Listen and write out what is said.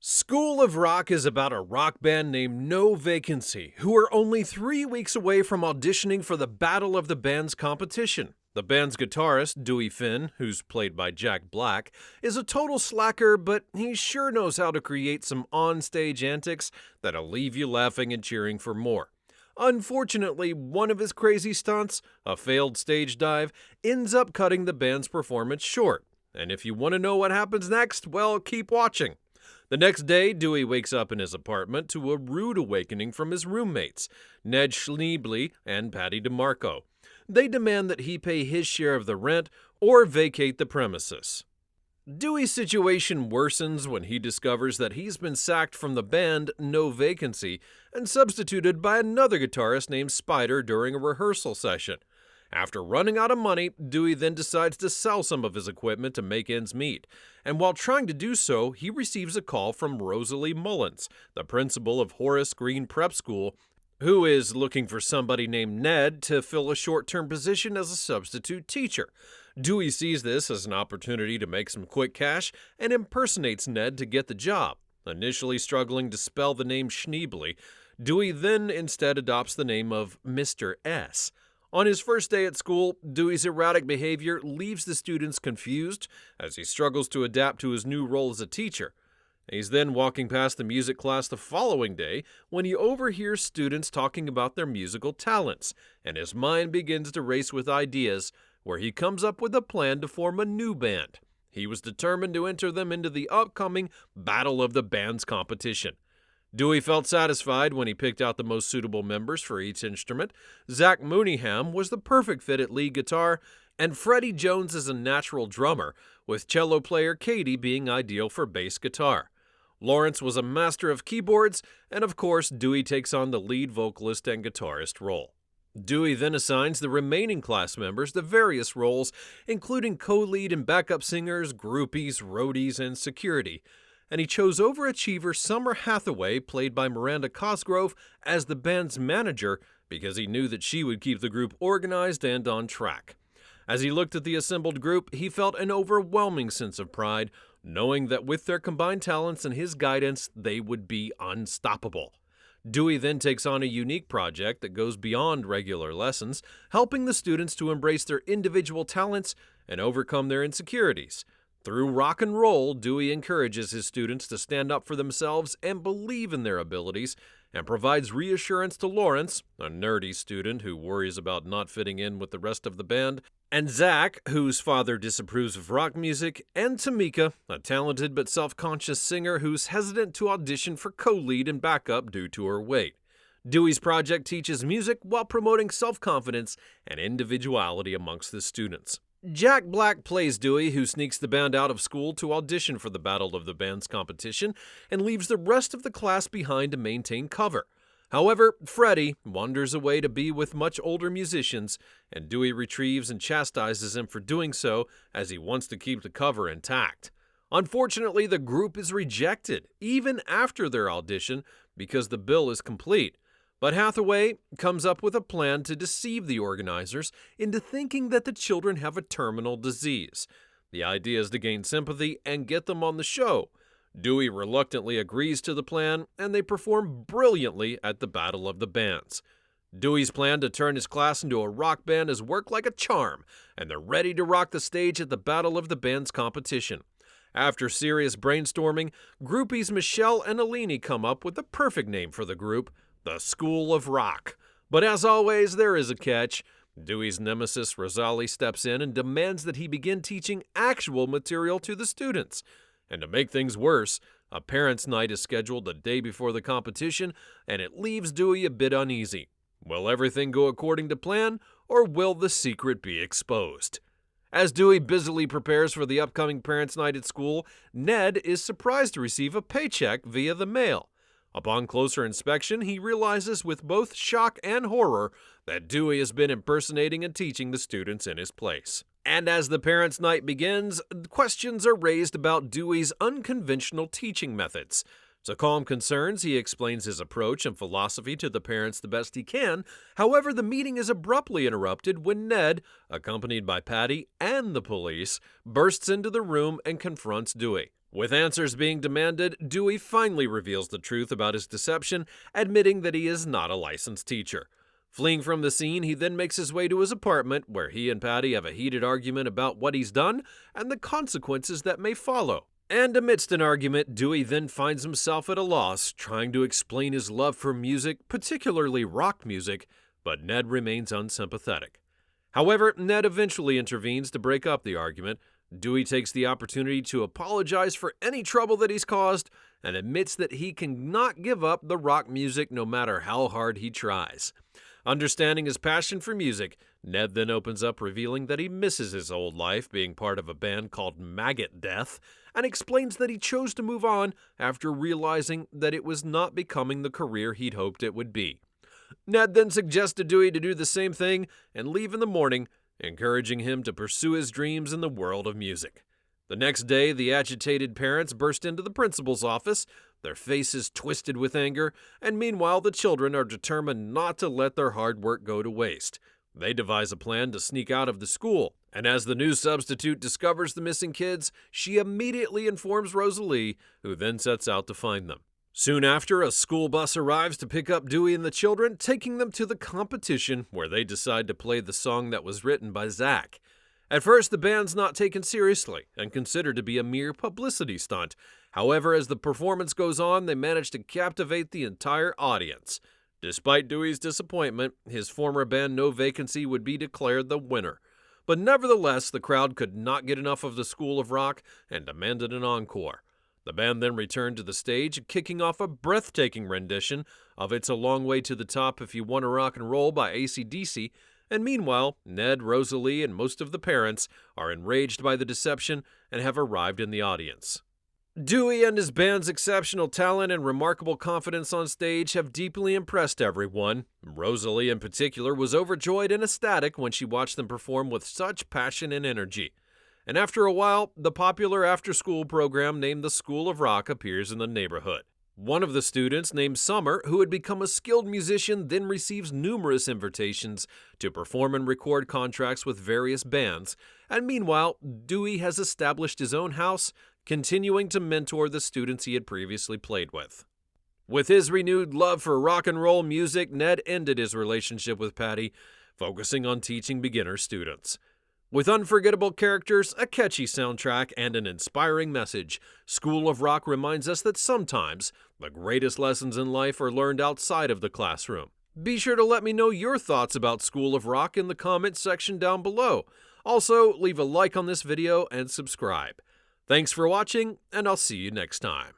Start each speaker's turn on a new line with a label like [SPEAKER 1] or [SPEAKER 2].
[SPEAKER 1] School of Rock is about a rock band named No Vacancy, who are only 3 weeks away from auditioning for the Battle of the Bands competition. The band's guitarist, Dewey Finn, who's played by Jack Black, is a total slacker, but he sure knows how to create some on-stage antics that'll leave you laughing and cheering for more. Unfortunately, one of his crazy stunts, a failed stage dive, ends up cutting the band's performance short. And if you want to know what happens next, well, keep watching. The next day, Dewey wakes up in his apartment to a rude awakening from his roommates, Ned Schneebly and Patty DeMarco. They demand that he pay his share of the rent or vacate the premises. Dewey's situation worsens when he discovers that he's been sacked from the band No Vacancy and substituted by another guitarist named Spider during a rehearsal session. After running out of money, Dewey then decides to sell some of his equipment to make ends meet, and while trying to do so, he receives a call from Rosalie Mullins, the principal of Horace Green Prep School, who is looking for somebody named Ned to fill a short-term position as a substitute teacher. Dewey sees this as an opportunity to make some quick cash and impersonates Ned to get the job. Initially struggling to spell the name Schneebly, Dewey then instead adopts the name of Mr. S. On his first day at school, Dewey's erratic behavior leaves the students confused as he struggles to adapt to his new role as a teacher. He's then walking past the music class the following day when he overhears students talking about their musical talents, and his mind begins to race with ideas where he comes up with a plan to form a new band. He was determined to enter them into the upcoming Battle of the Bands competition. Dewey felt satisfied when he picked out the most suitable members for each instrument. Zach Mooneyham was the perfect fit at lead guitar, and Freddie Jones is a natural drummer, with cello player Katie being ideal for bass guitar. Lawrence was a master of keyboards, and of course, Dewey takes on the lead vocalist and guitarist role. Dewey then assigns the remaining class members the various roles, including co-lead and backup singers, groupies, roadies, and security. And he chose overachiever Summer Hathaway, played by Miranda Cosgrove, as the band's manager because he knew that she would keep the group organized and on track. As he looked at the assembled group, he felt an overwhelming sense of pride, knowing that with their combined talents and his guidance, they would be unstoppable. Dewey then takes on a unique project that goes beyond regular lessons, helping the students to embrace their individual talents and overcome their insecurities. Through rock and roll, Dewey encourages his students to stand up for themselves and believe in their abilities, and provides reassurance to Lawrence, a nerdy student who worries about not fitting in with the rest of the band, and Zach, whose father disapproves of rock music, and Tamika, a talented but self-conscious singer who's hesitant to audition for co-lead and backup due to her weight. Dewey's project teaches music while promoting self-confidence and individuality amongst the students. Jack Black plays Dewey, who sneaks the band out of school to audition for the Battle of the Bands competition and leaves the rest of the class behind to maintain cover. However, Freddie wanders away to be with much older musicians, and Dewey retrieves and chastises him for doing so as he wants to keep the cover intact. Unfortunately, the group is rejected, even after their audition, because the bill is complete. But Hathaway comes up with a plan to deceive the organizers into thinking that the children have a terminal disease. The idea is to gain sympathy and get them on the show. Dewey reluctantly agrees to the plan, and they perform brilliantly at the Battle of the Bands. Dewey's plan to turn his class into a rock band has worked like a charm, and they're ready to rock the stage at the Battle of the Bands competition. After serious brainstorming, groupies Michelle and Alini come up with the perfect name for the group, the School of Rock. But as always, there is a catch. Dewey's nemesis Rosalie steps in and demands that he begin teaching actual material to the students. And to make things worse, a parents' night is scheduled the day before the competition, and it leaves Dewey a bit uneasy. Will everything go according to plan, or will the secret be exposed? As Dewey busily prepares for the upcoming parents' night at school, Ned is surprised to receive a paycheck via the mail. Upon closer inspection, he realizes with both shock and horror that Dewey has been impersonating and teaching the students in his place. And as the parents' night begins, questions are raised about Dewey's unconventional teaching methods. To calm concerns, he explains his approach and philosophy to the parents the best he can. However, the meeting is abruptly interrupted when Ned, accompanied by Patty and the police, bursts into the room and confronts Dewey. With answers being demanded, Dewey finally reveals the truth about his deception, admitting that he is not a licensed teacher. Fleeing from the scene, he then makes his way to his apartment, where he and Patty have a heated argument about what he's done and the consequences that may follow. And amidst an argument, Dewey then finds himself at a loss, trying to explain his love for music, particularly rock music, but Ned remains unsympathetic. However, Ned eventually intervenes to break up the argument. Dewey takes the opportunity to apologize for any trouble that he's caused and admits that he cannot give up the rock music no matter how hard he tries. Understanding his passion for music, Ned then opens up, revealing that he misses his old life being part of a band called Maggot Death, and explains that he chose to move on after realizing that it was not becoming the career he'd hoped it would be. Ned then suggests to Dewey to do the same thing and leave in the morning, encouraging him to pursue his dreams in the world of music. The next day, the agitated parents burst into the principal's office, their faces twisted with anger, and meanwhile the children are determined not to let their hard work go to waste. They devise a plan to sneak out of the school, and as the new substitute discovers the missing kids, she immediately informs Rosalie, who then sets out to find them. Soon after, a school bus arrives to pick up Dewey and the children, taking them to the competition, where they decide to play the song that was written by Zach. At first, the band's not taken seriously and considered to be a mere publicity stunt. However, as the performance goes on, they manage to captivate the entire audience. Despite Dewey's disappointment, his former band No Vacancy would be declared the winner. But nevertheless, the crowd could not get enough of the School of Rock and demanded an encore. The band then returned to the stage, kicking off a breathtaking rendition of It's a Long Way to the Top If You Want to Rock and Roll by AC/DC, and meanwhile, Ned, Rosalie, and most of the parents are enraged by the deception and have arrived in the audience. Dewey and his band's exceptional talent and remarkable confidence on stage have deeply impressed everyone. Rosalie, in particular, was overjoyed and ecstatic when she watched them perform with such passion and energy. And after a while, the popular after-school program named the School of Rock appears in the neighborhood. One of the students, named Summer, who had become a skilled musician, then receives numerous invitations to perform and record contracts with various bands. And meanwhile, Dewey has established his own house, continuing to mentor the students he had previously played with. With his renewed love for rock and roll music, Ned ended his relationship with Patty, focusing on teaching beginner students. With unforgettable characters, a catchy soundtrack, and an inspiring message, School of Rock reminds us that sometimes the greatest lessons in life are learned outside of the classroom. Be sure to let me know your thoughts about School of Rock in the comments section down below. Also, leave a like on this video and subscribe. Thanks for watching, and I'll see you next time.